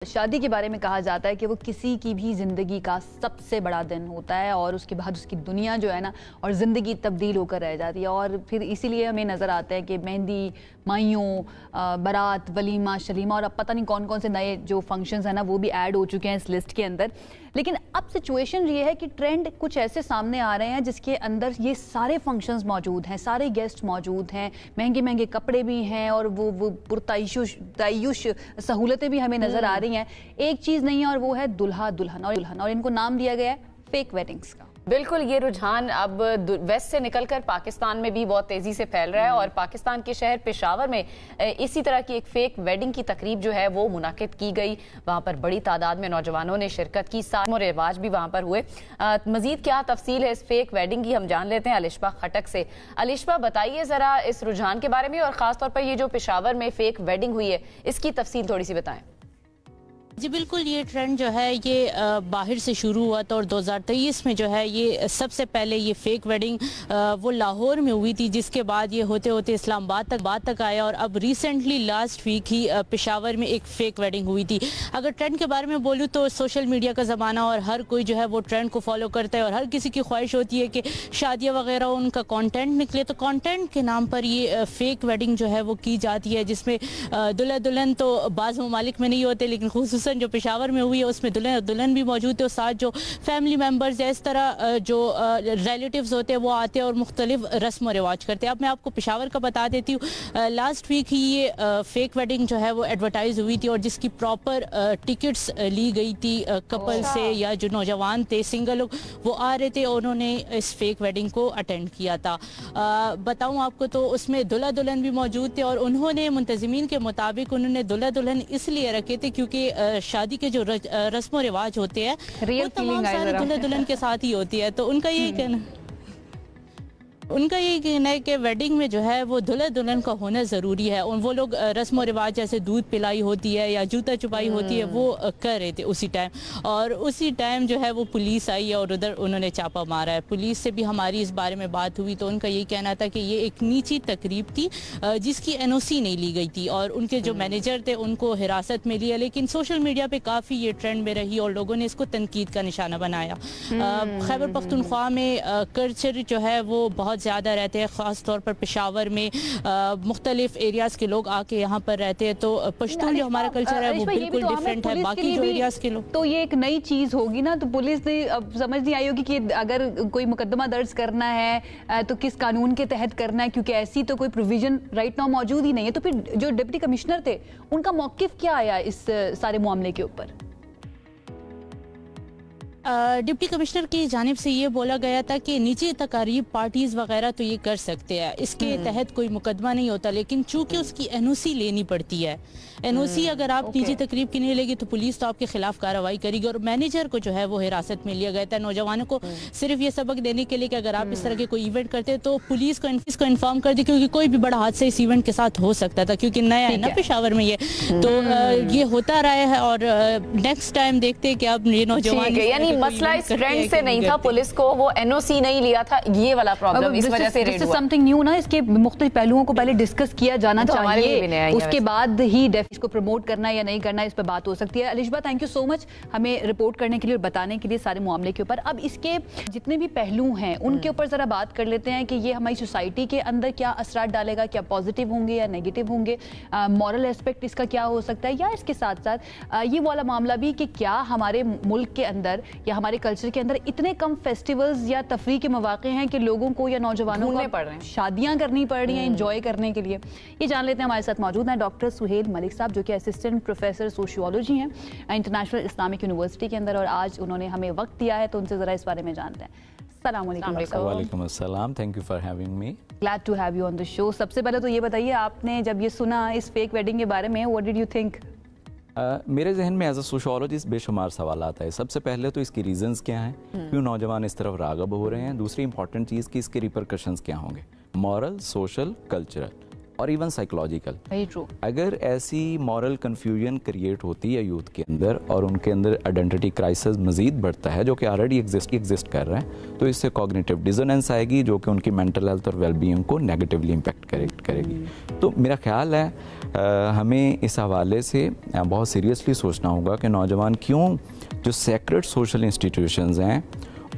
शादी के बारे में कहा जाता है कि वो किसी की भी ज़िंदगी का सबसे बड़ा दिन होता है और उसके बाद उसकी दुनिया जो है ना और ज़िंदगी तब्दील होकर रह जाती है। और फिर इसीलिए हमें नज़र आता है कि मेहंदी, माइयों, बारात, वलीमा, शलीमा और अब पता नहीं कौन कौन से नए जो फंक्शंस हैं ना वो भी ऐड हो चुके हैं इस लिस्ट के अंदर। लेकिन अब सिचुएशन ये है कि ट्रेंड कुछ ऐसे सामने आ रहे हैं जिसके अंदर ये सारे फंक्शंस मौजूद हैं, सारे गेस्ट मौजूद हैं, महंगे महंगे कपड़े भी हैं और वो पुरतायुश सहूलतें भी हमें नज़र आ रही हैं। एक चीज़ नहीं है और वो है दुल्हा दुल्हन और इनको नाम दिया गया है फेक वेडिंग्स का। बिल्कुल, ये रुझान अब वेस्ट से निकलकर पाकिस्तान में भी बहुत तेजी से फैल रहा है और पाकिस्तान के शहर पेशावर में इसी तरह की एक फेक वेडिंग की तकरीब जो है वो मुनाकिद की गई। वहां पर बड़ी तादाद में नौजवानों ने शिरकत की, रस्म और रिवाज भी वहां पर हुए। मजीद क्या तफसील है इस फेक वेडिंग की हम जान लेते हैं अलिशबा खटक से। अलिशबा, बताइए जरा इस रुझान के बारे में और खासतौर पर ये जो पेशावर में फेक वेडिंग हुई है इसकी तफसील थोड़ी सी बताएं। जी बिल्कुल, ये ट्रेंड जो है ये बाहर से शुरू हुआ था और 2023 में जो है ये सबसे पहले ये फेक वेडिंग वो लाहौर में हुई थी, जिसके बाद ये होते होते इस्लामाबाद तक आया और अब रिसेंटली लास्ट वीक ही पेशावर में एक फेक वेडिंग हुई थी। अगर ट्रेंड के बारे में बोलूँ तो सोशल मीडिया का ज़माना और हर कोई जो है वो ट्रेंड को फॉलो करता है और हर किसी की ख्वाहिश होती है कि शादियाँ वगैरह उनका कॉन्टेंट निकले, तो कॉन्टेंट के नाम पर ये फेक वेडिंग जो है वो की जाती है, जिसमें दुल्हा दुल्हन तो बाज़ ममालिक में नहीं होते लेकिन खुसूसन जो पेशावर में हुई है उसमें दुल्हन दुल्हन भी मौजूद थे और साथ जो फैमिली मेम्बर्स या इस तरह जो रिलेटिव्स होते हैं वो आते हैं और मुख्तलिफ रस्म और रिवाज करते हैं। अब मैं आपको पेशावर का बता देती हूँ, लास्ट वीक ही ये फेक वेडिंग जो है वो एडवर्टाइज हुई थी और जिसकी प्रॉपर टिकट्स ली गई थी कपल से या जो नौजवान थे सिंगल लोग वो आ रहे थे, उन्होंने इस फेक वेडिंग को अटेंड किया था। बताऊँ आपको तो उसमें दुल्हा दुल्हन भी मौजूद थे और उन्होंने मुंतज़मीन के मुताबिक उन्होंने दुल्हा दुल्हन इसलिए रखे थे क्योंकि शादी के जो रस्म और रिवाज होते हैं वो तमाम सारे दुल्हा दुल्हन के साथ ही होती है। तो उनका यही कहना है कि वेडिंग में जो है वो दुल्हा दुल्हन का होना ज़रूरी है। और वो लोग रस्म और रिवाज जैसे दूध पिलाई होती है या जूता चुपाई होती है वो कर रहे थे उसी टाइम, और उसी टाइम जो है वो पुलिस आई है और उधर उन्होंने छापा मारा है। पुलिस से भी हमारी इस बारे में बात हुई तो उनका यही कहना था कि ये एक निजी तकरीब थी जिसकी NOC नहीं ली गई थी और उनके जो मैनेजर थे उनको हिरासत में लिया, लेकिन सोशल मीडिया पर काफ़ी ये ट्रेंड में रही और लोगों ने इसको तनकीद का निशाना बनाया। खैबर पख्तूनख्वा में कल्चर जो है वो बहुत ज़्यादा रहते हैं, ख़ास तौर पर पेशावर में मुख्तलिफ एरियाज़ के लोग आके यहाँ पर रहते हैं, तो पश्तून जो हमारा कल्चर है वो बिल्कुल डिफरेंट है बाकी जो एरियाज़ के लोग। तो ये एक नई चीज़ होगी ना, तो पुलिस ने अब समझ नहीं आई होगी कि अगर कोई मुकदमा दर्ज करना है तो किस कानून के तहत करना है, क्योंकि ऐसी तो कोई प्रोविजन राइट नाउ मौजूद ही नहीं है। तो फिर जो डिप्टी कमिश्नर थे उनका मौक़िफ़ क्या आया इस सारे मामले के ऊपर? डिप्टी कमिश्नर की जानिब से ये बोला गया था कि निजी तकारीब पार्टीज वगैरह तो ये कर सकते हैं, इसके तहत कोई मुकदमा नहीं होता, लेकिन चूंकि उसकी NOC लेनी पड़ती है। NOC अगर आप निजी तकरीब की नहीं लेगी तो पुलिस तो आपके खिलाफ कार्रवाई करेगी। और मैनेजर को जो है वो हिरासत में लिया गया था नौजवानों को सिर्फ ये सबक देने के लिए कि अगर आप इस तरह के कोई इवेंट करते हैं तो पुलिस को इन्फॉर्म कर दी, क्योंकि कोई भी बड़ा हादसा इस इवेंट के साथ हो सकता था, क्योंकि नया है ना पेशावर में ये तो ये होता रहा है। और नेक्स्ट टाइम देखते हैं कि अब ये नौजवान मसला इस ट्रेंड से नहीं था, पुलिस को वो NOC नहीं लिया था, ये वाला प्रॉब्लम इस वजह से रेड हुआ। समथिंग न्यू ना, इसके मुख्तलिफ पहलुओं को पहले डिस्कस किया जाना चाहिए, उसके बाद ही इसको प्रमोट करना या नहीं करना इस पर बात हो सकती है। Alishba, thank you so much हमें रिपोर्ट करने के लिए और बताने के लिए सारे मामले के ऊपर। अब इसके जितने भी पहलू हैं उनके ऊपर जरा बात कर लेते हैं कि ये हमारी सोसाइटी के अंदर क्या असरात डालेगा, क्या पॉजिटिव होंगे या नेगेटिव होंगे, मॉरल एस्पेक्ट इसका क्या हो सकता है, या इसके साथ साथ ये वाला मामला भी कि क्या हमारे मुल्क के अंदर या हमारे कल्चर के अंदर इतने कम फेस्टिवल्स या तफरीह के मौके हैं कि लोगों को या नौजवानों को शादियां करनी पड़ रही हैं एंजॉय करने के लिए। ये जान लेते हैं। हमारे साथ मौजूद हैं डॉक्टर सुहेल मलिक साहब, जो कि असिस्टेंट प्रोफेसर सोशियोलॉजी हैं इंटरनेशनल इस्लामिक यूनिवर्सिटी के अंदर, और आज उन्होंने हमें वक्त दिया है तो उनसे जरा इस बारे में जानते हैं। अस्सलाम वालेकुम। वालेकुम अस्सलाम, thank you for having me. Glad to have you on the show. सबसे पहले तो ये बताइए, आपने जब ये सुना इस फेक वेडिंग के बारे में, व्हाट डिड यू थिंक? मेरे जहन में एज अ सोशियोलॉजिस्ट बेशुमार सवाल आता है। सबसे पहले तो इसकी रीजंस क्या हैं, क्यों नौजवान इस तरफ राग़िब हो रहे हैं। दूसरी इंपॉर्टेंट चीज़ कि इसके रिपरकशंस क्या होंगे, मॉरल, सोशल, कल्चरल। और इवन साइकोलॉजिकल। Very true. अगर ऐसी मॉरल कन्फ्यूजन क्रिएट होती है यूथ के अंदर और उनके अंदर आइडेंटिटी क्राइसिस मजीद बढ़ता है, जो कि ऑलरेडी एग्जिस्ट कर रहा है, तो इससे कॉग्निटिव डिसोनेंस आएगी जो कि उनकी मेंटल हेल्थ और वेलबीइंग को नेगेटिवली इम्पैक्ट करेगी। तो मेरा ख्याल है हमें इस हवाले से बहुत सीरियसली सोचना होगा कि नौजवान क्यों जो सेक्रेट सोशल इंस्टीट्यूशंस हैं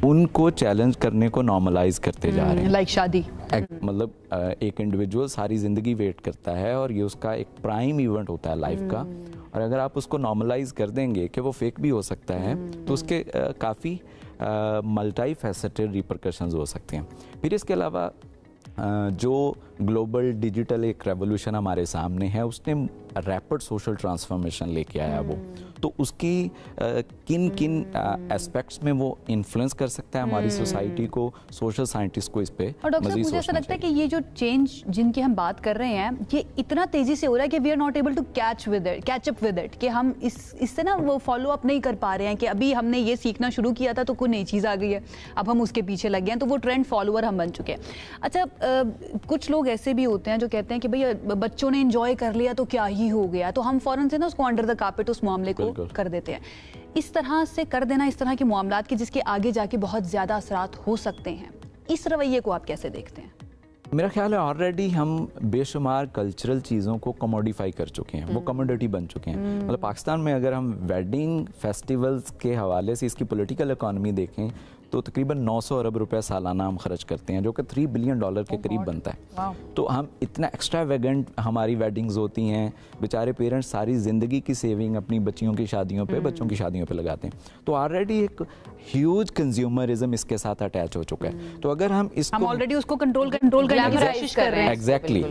उनको चैलेंज करने को नॉर्मलाइज करते जा रहे हैं। लाइक शादी, मतलब एक इंडिविजुअल सारी ज़िंदगी वेट करता है और ये उसका एक प्राइम इवेंट होता है लाइफ का, और अगर आप उसको नॉर्मलाइज कर देंगे कि वो फेक भी हो सकता है, तो उसके काफ़ी मल्टी फैसेटेड रिपरकशंस हो सकते हैं। फिर इसके अलावा जो ग्लोबल डिजिटल एक रेवोल्यूशन हमारे सामने है, उसने रैपिड सोशल ट्रांसफॉर्मेशन लेके आया वो, तो उसकी किन किन एस्पेक्ट्स में वो इन्फ्लुएंस कर सकता है हमारी सोसाइटी को, सोशल साइंटिस्ट को इस पे और डॉक्टर साहब मुझे ऐसा लगता है कि ये जो चेंज जिनकी हम बात कर रहे हैं ये इतना तेजी से हो रहा है कि we are not able to catch up with it, कि हम इससे ना वो फॉलो अप नहीं कर पा रहे हैं कि अभी हमने ये सीखना शुरू किया था तो कोई नई चीज़ आ गई है, अब हम उसके पीछे लग गए हैं, तो वो ट्रेंड फॉलोअर हम बन चुके हैं। अच्छा, कुछ लोग ऐसे भी होते हैं जो कहते हैं कि भैया बच्चों ने एंजॉय कर लिया तो क्या ही हो गया, तो हम फौरन से ना उसको अंडर द कार्पेट उस मामले को कर देते हैं। इस तरह से कर देना इस तरह के मामलात के जिसके आगे जाके बहुत ज़्यादा असरात हो सकते हैं, इस रवैये को आप कैसे देखते हैं? मेरा ख्याल है ऑलरेडी हम बेशुमार कल्चरल चीज़ों को कमोडिफाई कर चुके हैं, वो कमोडिटी बन चुके हैं। मतलब पाकिस्तान में अगर हम वेडिंग फेस्टिवल्स के हवाले से इसकी पॉलिटिकल इकॉनमी देखें तो तकरीबन 900 अरब रुपए सालाना हम खर्च करते हैं, जो कि $3 बिलियन के करीब बनता है। तो हम इतना एक्स्ट्रा वेगेंट हमारी वेडिंग्स होती हैं, बेचारे पेरेंट्स सारी ज़िंदगी की सेविंग अपनी बच्चियों की शादियों पे, बच्चों की शादियों पे लगाते हैं। तो ऑलरेडी एक ह्यूज कंज्यूमरिज्म इसके साथ अटैच हो चुका है। तो अगर हम इसको ऑलरेडी उसको कंट्रोल करने की कोशिश कर रहे हैं। एग्जैक्टली।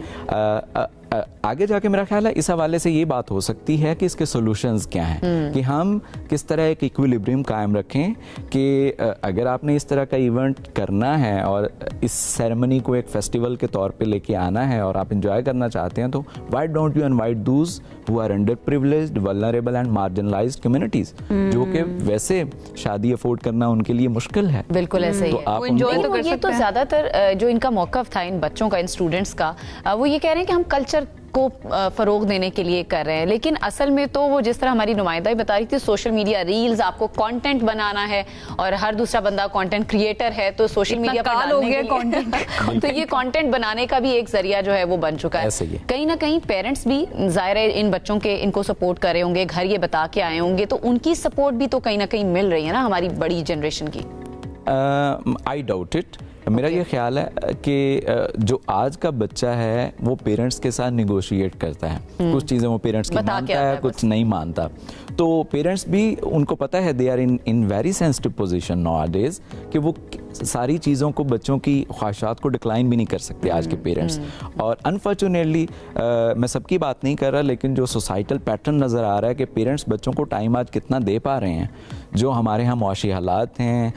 आगे जाके मेरा ख्याल है इस हवाले से ये बात हो सकती है कि इसके सॉल्यूशंस क्या हैं, कि हम किस तरह एक इक्विलिब्रियम कायम रखें कि अगर आपने इस तरह का इवेंट करना है और इस सेरेमनी को एक फेस्टिवल के तौर पे लेके आना है और आप एंजॉय करना चाहते हैं, तो why don't you invite those who are underprivileged, vulnerable and marginalised communities, जो कि वैसे शादी अफोर्ड करना उनके लिए मुश्किल है। बिल्कुल ऐसे ही तो आप ये तो ज्यादातर जो इनका मौकफ था इन बच्चों का, इन स्टूडेंट्स का, वो ये कह रहे हैं कि हम कल्चर को फरोग देने के लिए कर रहे हैं, लेकिन असल में तो वो जिस तरह हमारी नुमाइंदा बता रही थी, सोशल मीडिया रील्स, आपको कंटेंट बनाना है और हर दूसरा बंदा कंटेंट क्रिएटर है, तो सोशल मीडिया पर डालने के लिए तो ये कंटेंट बनाने का भी एक जरिया जो है वो बन चुका है। कहीं ना कहीं पेरेंट्स भी जाहिर है इन बच्चों के इनको सपोर्ट कर रहे होंगे, घर ये बता के आए होंगे, तो उनकी सपोर्ट भी तो कहीं ना कहीं मिल रही है ना हमारी बड़ी जनरेशन की। I doubt it. मेरा ये ख्याल है कि जो आज का बच्चा है वो पेरेंट्स के साथ निगोशिएट करता है, कुछ चीज़ें वो पेरेंट्स की मानता है, कुछ नहीं मानता। तो पेरेंट्स भी, उनको पता है they are in very sensitive position nowadays कि वो सारी चीज़ों को, बच्चों की ख्वाहिशात को डिक्लाइन भी नहीं कर सकते आज के पेरेंट्स। और अनफॉर्चुनेटली मैं सबकी बात नहीं कर रहा, लेकिन जो सोसाइटल पैटर्न नज़र आ रहा है कि पेरेंट्स बच्चों को टाइम आज कितना दे पा रहे हैं, जो हमारे यहाँ मुआशी हालात हैं,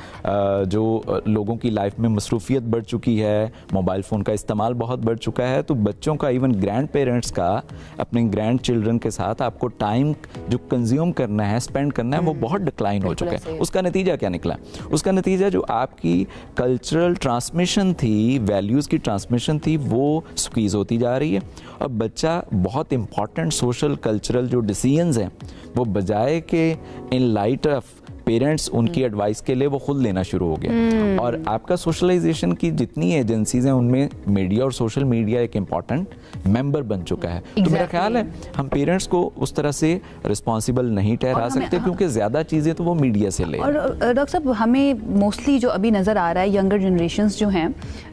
जो लोगों की लाइफ में मसरूफियत बढ़ चुकी है, मोबाइल फ़ोन का इस्तेमाल बहुत बढ़ चुका है, तो बच्चों का, इवन ग्रैंड पेरेंट्स का अपने ग्रैंड चिल्ड्रन के साथ आपको टाइम जो कंज्यूम करना है, स्पेंड करना है, वो बहुत डिक्लाइन हो चुका है। उसका नतीजा क्या निकला? उसका नतीजा जो आपकी कल्चरल ट्रांसमिशन थी, वैल्यूज़ की ट्रांसमिशन थी, वो स्क्वीज़ होती जा रही है। और बच्चा बहुत इंपॉर्टेंट सोशल कल्चरल जो डिसीजंस हैं वो बजाय के इन लाइट ऑफ पेरेंट्स उनकी एडवाइस के लिए वो खुद लेना शुरू हो गया। और आपका सोशलाइजेशन की जितनी एजेंसीज हैं उनमें मीडिया और सोशल मीडिया एक इम्पॉर्टेंट मेंबर बन चुका है। तो मेरा ख्याल है हम पेरेंट्स को उस तरह से रिस्पॉन्सिबल नहीं ठहरा सकते, क्योंकि ज़्यादा चीज़ें तो वो मीडिया से ले। और डॉक्टर साहब, हमें मोस्टली जो अभी नज़र आ रहा है, यंगर जनरेशन्स जो हैं,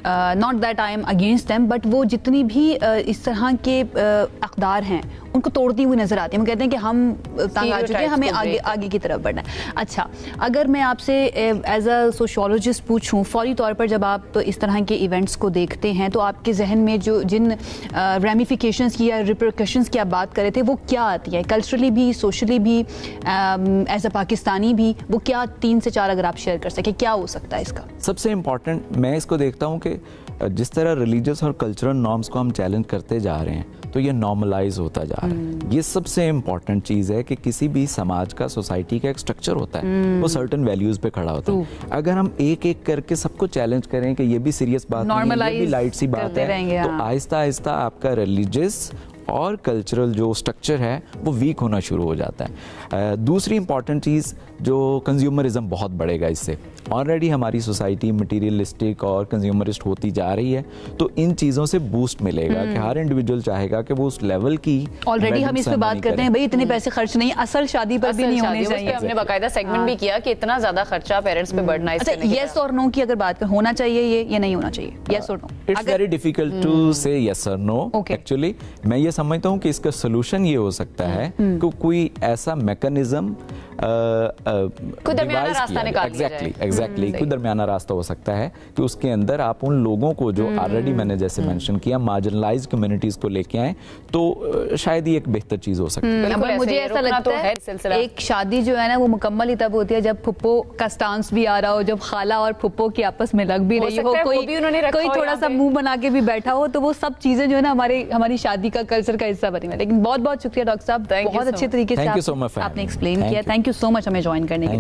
not that I am against them, but वो जितनी भी इस तरह के अक़दार हैं उनको तोड़ती हुई नजर आती है। हम कहते हैं कि हम तंग आ चुके हैं, हमें आगे की तरफ बढ़ना है। अच्छा, अगर मैं आपसे एज अ सोशियोलॉजिस्ट पूछूं, फौरी तौर पर जब आप इस तरह के इवेंट्स को देखते हैं तो आपके जहन में जो जिन रेमिफिकेशंस की या रिपरकशंस की आप बात कर रहे थे, वो क्या आती है? कल्चरली भी, सोशली भी, एज अ पाकिस्तानी भी, वो क्या 3 से 4 अगर आप शेयर कर सकें, क्या हो सकता है इसका? सबसे इम्पॉर्टेंट मैं इसको देखता हूँ कि जिस तरह रिलीजियस और कल्चरल नॉर्म्स को हम चैलेंज करते जा रहे हैं, तो ये नॉर्मलाइज होता जा रहा है। ये सबसे इंपॉर्टेंट चीज है कि किसी भी समाज का, सोसाइटी का एक स्ट्रक्चर होता है, वो सर्टेन वैल्यूज पे खड़ा होता है। अगर हम एक एक करके सबको चैलेंज करें कि ये भी सीरियस बात नहीं है, ये भी लाइट सी बात है, तो आहिस्ता आहिस्ता आपका रिलीजियस और कल्चरल जो स्ट्रक्चर है वो वीक होना शुरू हो जाता है। दूसरी इंपॉर्टेंट चीज़ जो कंज्यूमरिज्म बहुत बढ़ेगा इससे। ऑलरेडी हमारी सोसाइटी मटीरियलिस्टिक और कंज्यूमरिस्ट होती जा रही है, तो इन चीज़ों से बूस्ट मिलेगा कि हर इंडिविजुअल चाहेगा कि वो उस लेवल की। ऑलरेडी हम इस पे बात करते हैं, भाई इतने पैसे खर्च नहीं, असल शादी पर भी नहीं होने चाहिए। हमने बाकायदा सेगमेंट भी किया कि इतना ज्यादा खर्चा पेरेंट्स पे बढ़ना। यस और नो की अगर बात करें, होना चाहिए ये या नहीं होना चाहिए, यस और no? It's very difficult to say yes और नो। एक्चुअली मैं ये समझता हूँ कि इसका सोल्यूशन ये हो सकता है कि कोई ऐसा मैकेनिज्म कोई दरमियाना रास्ता निकाल लिया जाए। एग्जैक्टली कोई दरमियाना रास्ता हो सकता है कि उसके अंदर आप उन लोगों को जो ऑलरेडी मैंने जैसे मेंशन किया मार्जिनलाइज्ड कम्युनिटीज को लेके आए, तो शायद ये एक बेहतर चीज हो सकती है। मुझे ऐसा लगता है एक शादी जो है ना वो मुकम्मल ही तब होती है जब फुप्पो का स्टांस भी आ रहा हो, जब खाला और फुप्पो की आपस में लग भी रही हो, कोई थोड़ा सा मुंह बना के भी बैठा हो, तो वो सब चीजें जो है ना हमारी शादी का कल्चर का हिस्सा बनी है। लेकिन बहुत बहुत शुक्रिया डॉक्टर साहब, बहुत अच्छे तरीके से आपने एक्सप्लेन किया। थैंक यू सो मच हमें ज्वाइन करने के लिए।